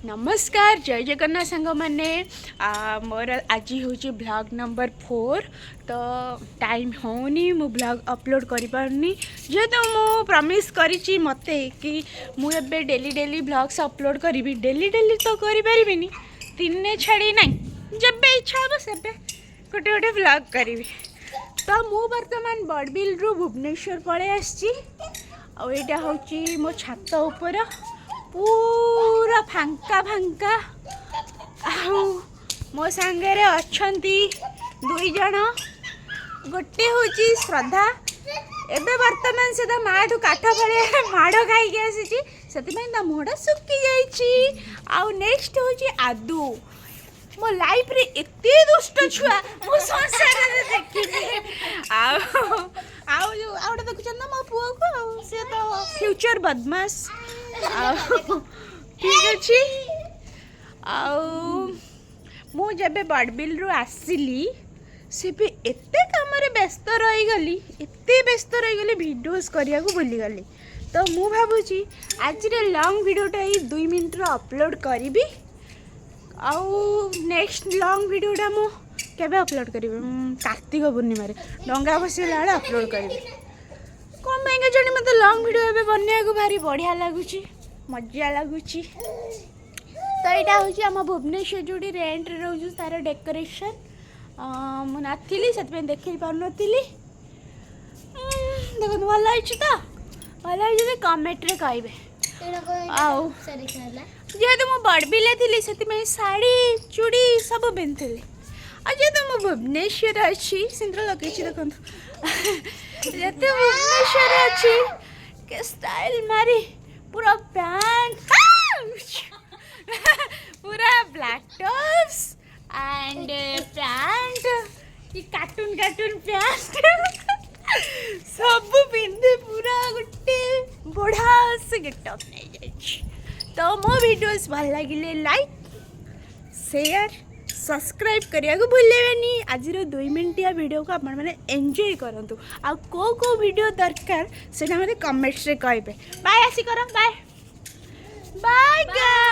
नमस्कार जय जगन्नाथ सांग मैंने मोर आज हूँ ब्लॉग नंबर 4 तो टाइम होनी मु ब्लॉग अपलोड करि पारनी जेहेतु मु प्रॉमिस करिछि मते कि मु एबे डेली डेली ब्लॉग्स अपलोड करी डेली डेली तो करि परिबिनी दिने छाड़ी नहीं जब इच्छा हम से गोटे गोटे ब्लॉग करी तो मु वर्तमान बड़बिल रु भुवनेश्वर पड़े आसी आईटा हूँ मो छात उपर पूरा फांका फांका मो सांगे अच्छी दुई जन गोटे हूँ श्रद्धा एबे वर्तमान से तो माँ ठू काठ भाया माड़ खाई आसी से मुहटा सुखी जाइए नेक्स्ट हूँ आदू मो लाइफ रे एते दुष्ट छुआ मो संसार रे देखि आउ जो देखुछ ना मो पुओ को से तो फ्यूचर बदमाश ठीक अच्छे मु जब बड़बिल रु आसिली से भी एते काम रे व्यस्त रहीगली एते व्यस्त रहीगली वीडियोस करिया को भूली गली तो मु भाबुची आज रे लॉन्ग वीडियोटा ही 2 मिनट रो अपलोड करी आउ नेक्स्ट लॉन्ग वीडियोटा मु केबे अपलोड करी कार्तिक पूर्णिमा रे डंगा बसेला बेले अपलोड करी कौन महंगा जानी मत लॉन्ग वीडियो एबे बनने को भारी बढ़िया लगुची मजा लगुची तो यहाँ हूँ आम भुवनेश्वर जो रेंट रोज तार डेकोरेशन मु नाथी से देख पार देखो भल तो भल कमेंट रे कहे जेहेतु मु बड़बिले थी से शाढ़ी चूड़ी सब पिंधि जेहेतु मु भुवनेश्वर अच्छी सिंदूर लगे देखो जेते भुवनेश्वर अच्छी के स्टाइल मारी पूरा पैंट पूरा ब्लैक टॉप्स एंड पैंट ये कार्टून पैंट सब पिंधे पूरा गोटे बढ़िया से गेटअप नहीं जाइए तो मो वीडियोस भल लगे लाइक शेयर सब्सक्राइब करिया को भूलेबेनी आज 2 मिनटिया वीडियो को आपण माने एंजॉय करंतु आ को वीडियो दरकार सेना मते कमेंट्स रे कहबे बाय आसी करो बाय बाय गाइस